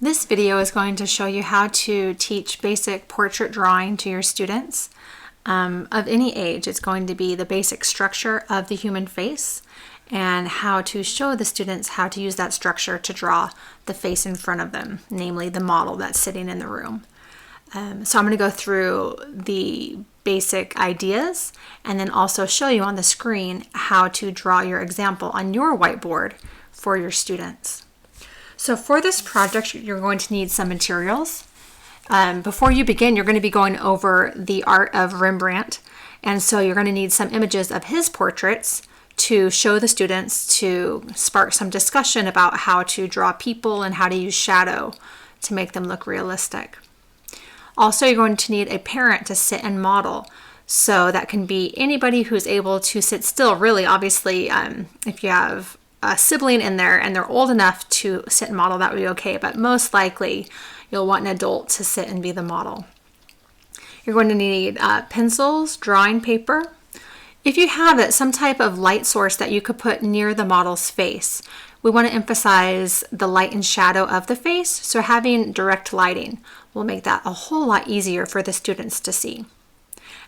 This video is going to show you how to teach basic portrait drawing to your students of any age. It's going to be the basic structure of the human face and how to show the students how to use that structure to draw the face in front of them, namely the model that's sitting in the room. So I'm going to go through the basic ideas and then also show you on the screen how to draw your example on your whiteboard for your students. So for this project, you're going to need some materials. Before you begin, you're going to be going over the art of Rembrandt. And so you're going to need some images of his portraits to show the students, to spark some discussion about how to draw people and how to use shadow to make them look realistic. Also, you're going to need a parent to sit and model. So that can be anybody who's able to sit still, really. Obviously, if you have a sibling in there and they're old enough to sit and model, that would be okay, but most likely you'll want an adult to sit and be the model. You're going to need pencils, drawing paper. If you have it, some type of light source that you could put near the model's face. We want to emphasize the light and shadow of the face, so having direct lighting will make that a whole lot easier for the students to see.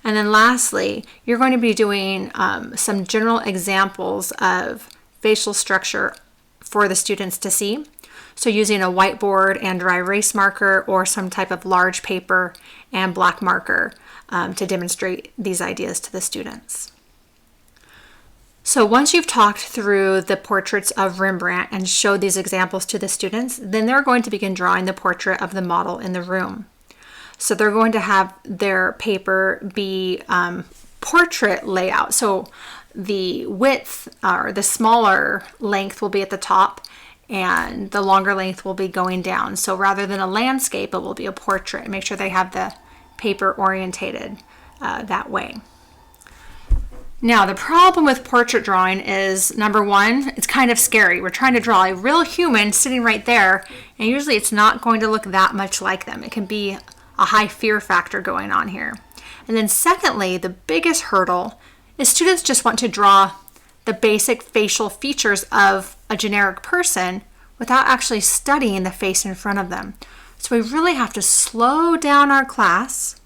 And then lastly, you're going to be doing some general examples of facial structure for the students to see. So using a whiteboard and dry erase marker or some type of large paper and black marker to demonstrate these ideas to the students. So once you've talked through the portraits of Rembrandt and showed these examples to the students, then they're going to begin drawing the portrait of the model in the room. So they're going to have their paper be portrait layout. So the width or the smaller length will be at the top and the longer length will be going down. So rather than a landscape, it will be a portrait. Make sure they have the paper orientated that way. Now, the problem with portrait drawing is, number one, it's kind of scary. We're trying to draw a real human sitting right there, and usually it's not going to look that much like them. It can be a high fear factor going on here. And then secondly, the biggest hurdle is students just want to draw the basic facial features of a generic person without actually studying the face in front of them. So we really have to slow down our class,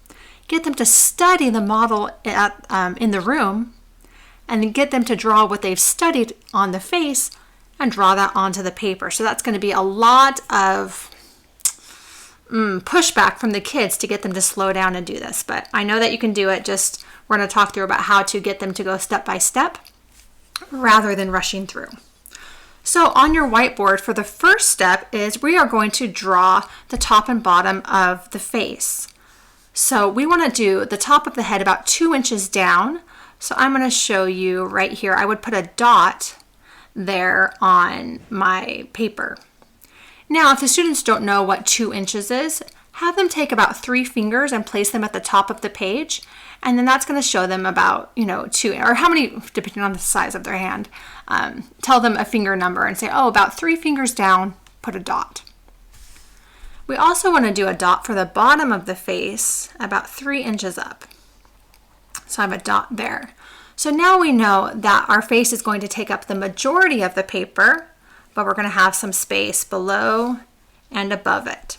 get them to study the model in the room, and then get them to draw what they've studied on the face and draw that onto the paper. So that's going to be a lot of pushback from the kids to get them to slow down and do this. But I know that you can do it. Just we're going to talk through about how to get them to go step by step rather than rushing through. So on your whiteboard, for the first step is we are going to draw the top and bottom of the face. So we want to do the top of the head about 2 inches down. So I'm going to show you right here. I would put a dot there on my paper. Now, if the students don't know what 2 inches is, have them take about 3 fingers and place them at the top of the page. And then that's going to show them about, 2, or how many, depending on the size of their hand. Tell them a finger number and say, about 3 fingers down, put a dot. We also want to do a dot for the bottom of the face about 3 inches up. So I have a dot there. So now we know that our face is going to take up the majority of the paper, but we're going to have some space below and above it.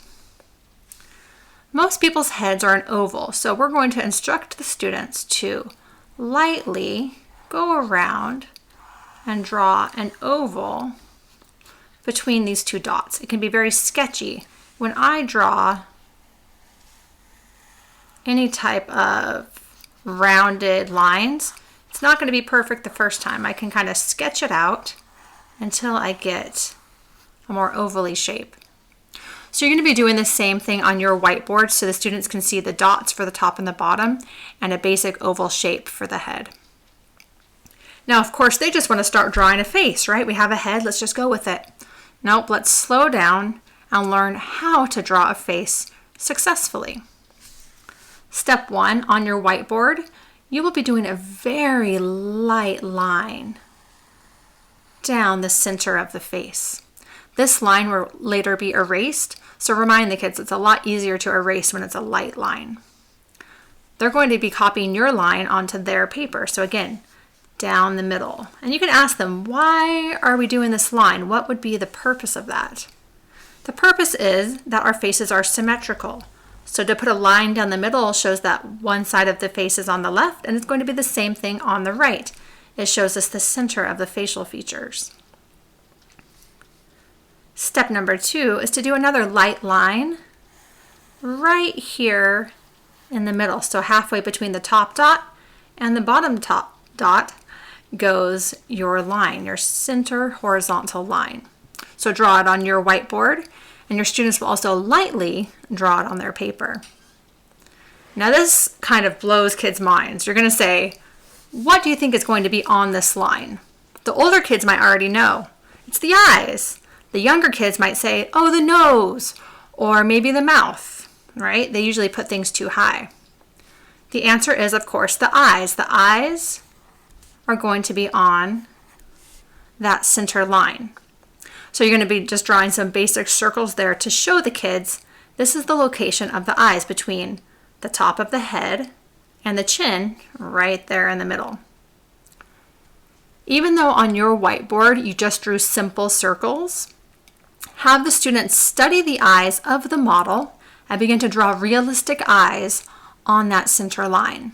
Most people's heads are an oval, so we're going to instruct the students to lightly go around and draw an oval between these 2 dots. It can be very sketchy. When I draw any type of rounded lines, it's not going to be perfect the first time. I can kind of sketch it out until I get a more ovally shape. So you're going to be doing the same thing on your whiteboard so the students can see the dots for the top and the bottom and a basic oval shape for the head. Now, of course, they just want to start drawing a face, right? We have a head, let's just go with it. Nope, let's slow down and learn how to draw a face successfully. Step 1, on your whiteboard, you will be doing a very light line down the center of the face. This line will later be erased, so remind the kids it's a lot easier to erase when it's a light line. They're going to be copying your line onto their paper. So again, down the middle. And you can ask them, why are we doing this line? What would be the purpose of that? The purpose is that our faces are symmetrical. So to put a line down the middle shows that one side of the face is on the left, and it's going to be the same thing on the right. It shows us the center of the facial features. Step number 2 is to do another light line right here in the middle. So halfway between the top dot and the bottom top dot goes your line, your center horizontal line. So draw it on your whiteboard, and your students will also lightly draw it on their paper. Now this kind of blows kids' minds. You're going to say, what do you think is going to be on this line? The older kids might already know. It's the eyes. The younger kids might say, oh, the nose, or maybe the mouth, right? They usually put things too high. The answer is, of course, the eyes. The eyes are going to be on that center line. So you're going to be just drawing some basic circles there to show the kids this is the location of the eyes between the top of the head and the chin right there in the middle. Even though on your whiteboard you just drew simple circles, have the students study the eyes of the model and begin to draw realistic eyes on that center line.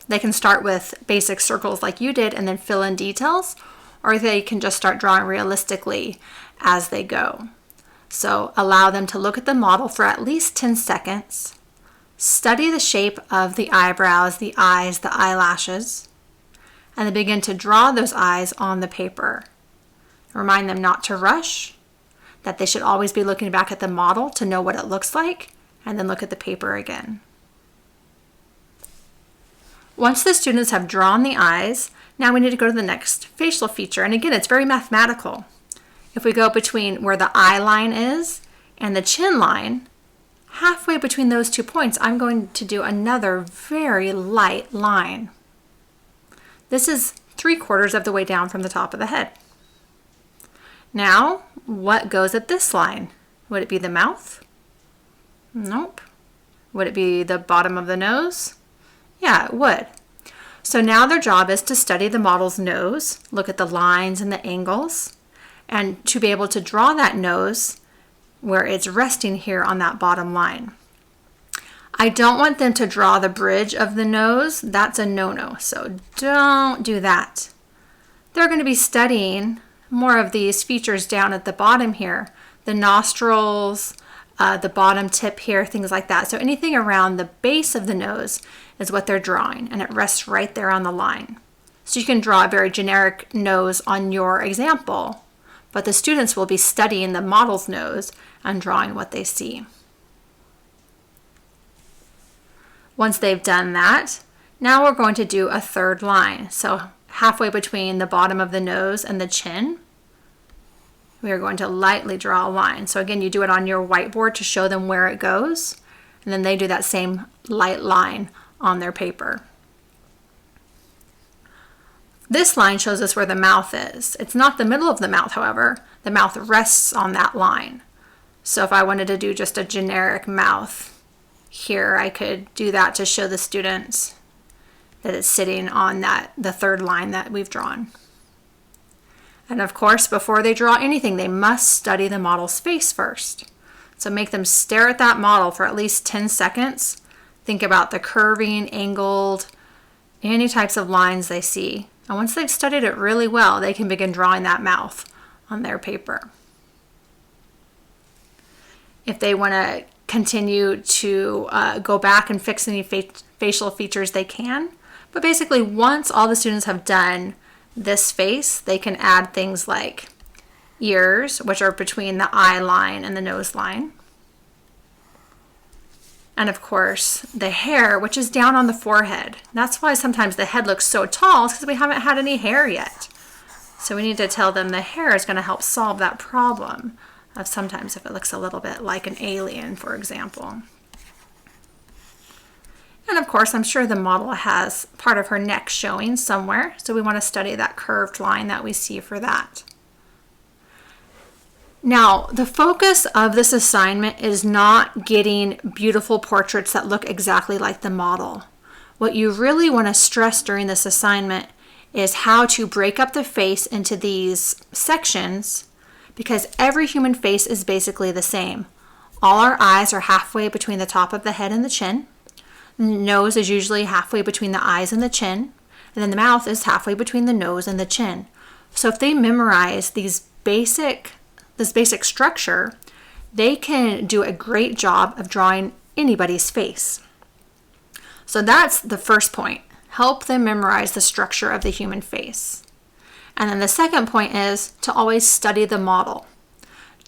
They can start with basic circles like you did and then fill in details, or they can just start drawing realistically as they go. So allow them to look at the model for at least 10 seconds, study the shape of the eyebrows, the eyes, the eyelashes, and then begin to draw those eyes on the paper. Remind them not to rush, that they should always be looking back at the model to know what it looks like, and then look at the paper again. Once the students have drawn the eyes, now we need to go to the next facial feature. And again, it's very mathematical. If we go between where the eye line is and the chin line, halfway between those 2 points, I'm going to do another very light line. This is 3/4 of the way down from the top of the head. Now, what goes at this line? Would it be the mouth? Nope. Would it be the bottom of the nose? Yeah, it would. So now their job is to study the model's nose, look at the lines and the angles, and to be able to draw that nose where it's resting here on that bottom line. I don't want them to draw the bridge of the nose. That's a no-no, so don't do that. They're going to be studying more of these features down at the bottom here, the nostrils, the bottom tip here, things like that. So anything around the base of the nose is what they're drawing, and it rests right there on the line. So you can draw a very generic nose on your example, but the students will be studying the model's nose and drawing what they see. Once they've done that, now we're going to do a third line. So halfway between the bottom of the nose and the chin, we are going to lightly draw a line. So again, you do it on your whiteboard to show them where it goes, and then they do that same light line on their paper. This line shows us where the mouth is. It's not the middle of the mouth, however. The mouth rests on that line. So if I wanted to do just a generic mouth here, I could do that to show the students that it's sitting on the third line that we've drawn. And of course, before they draw anything, they must study the model's face first. So make them stare at that model for at least 10 seconds. Think about the curving, angled, any types of lines they see. And once they've studied it really well, they can begin drawing that mouth on their paper. If they want to continue to go back and fix any facial features, they can. But basically, once all the students have done this face, they can add things like ears, which are between the eye line and the nose line. And of course, the hair, which is down on the forehead. That's why sometimes the head looks so tall, because we haven't had any hair yet. So we need to tell them the hair is going to help solve that problem of sometimes if it looks a little bit like an alien, for example. And of course, I'm sure the model has part of her neck showing somewhere, so we want to study that curved line that we see for that. Now, the focus of this assignment is not getting beautiful portraits that look exactly like the model. What you really want to stress during this assignment is how to break up the face into these sections, because every human face is basically the same. All our eyes are halfway between the top of the head and the chin. The nose is usually halfway between the eyes and the chin. And then the mouth is halfway between the nose and the chin. So if they memorize this basic structure, they can do a great job of drawing anybody's face. So that's the first point. Help them memorize the structure of the human face. And then the second point is to always study the model.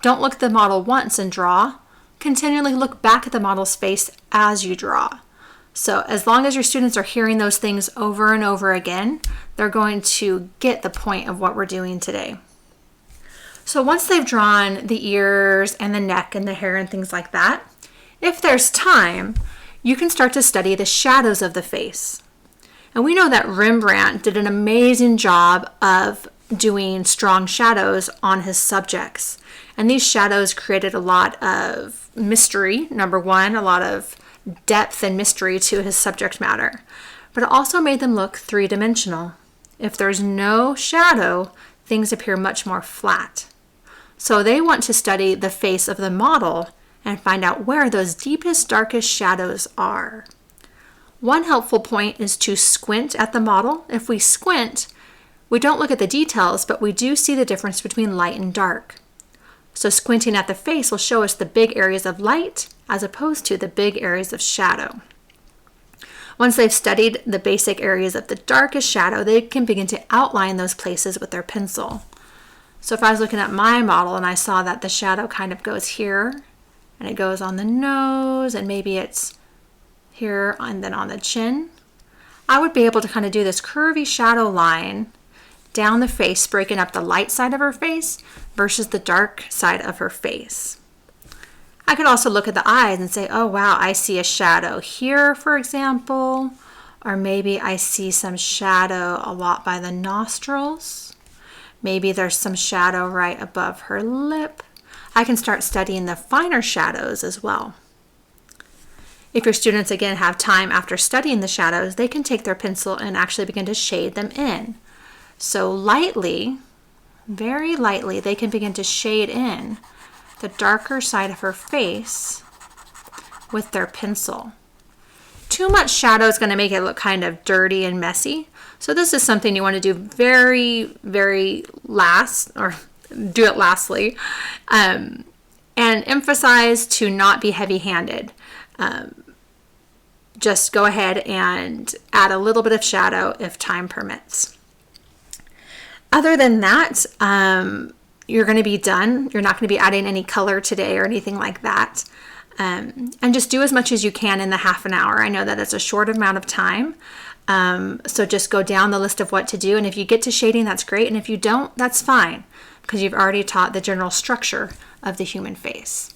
Don't look at the model once and draw. Continually look back at the model's face as you draw. So as long as your students are hearing those things over and over again, they're going to get the point of what we're doing today. So once they've drawn the ears and the neck and the hair and things like that, if there's time, you can start to study the shadows of the face. And we know that Rembrandt did an amazing job of doing strong shadows on his subjects. And these shadows created a lot of mystery, number one, a lot of depth and mystery to his subject matter. But it also made them look three-dimensional. If there's no shadow, things appear much more flat. So they want to study the face of the model and find out where those deepest, darkest shadows are. One helpful point is to squint at the model. If we squint, we don't look at the details, but we do see the difference between light and dark. So squinting at the face will show us the big areas of light as opposed to the big areas of shadow. Once they've studied the basic areas of the darkest shadow, they can begin to outline those places with their pencil. So if I was looking at my model and I saw that the shadow kind of goes here, and it goes on the nose, and maybe it's here and then on the chin, I would be able to kind of do this curvy shadow line down the face, breaking up the light side of her face versus the dark side of her face. I could also look at the eyes and say, oh wow, I see a shadow here, for example, or maybe I see some shadow a lot by the nostrils. Maybe there's some shadow right above her lip. I can start studying the finer shadows as well. If your students, again, have time after studying the shadows, they can take their pencil and actually begin to shade them in. So lightly, very lightly, they can begin to shade in the darker side of her face with their pencil. Too much shadow is going to make it look kind of dirty and messy. So this is something you want to do very, very last, or do it lastly, and emphasize to not be heavy-handed. Just go ahead and add a little bit of shadow if time permits. Other than that, you're going to be done. You're not going to be adding any color today or anything like that. And just do as much as you can in the half an hour. I know that it's a short amount of time. So just go down the list of what to do. And if you get to shading, that's great. And if you don't, that's fine, because you've already taught the general structure of the human face.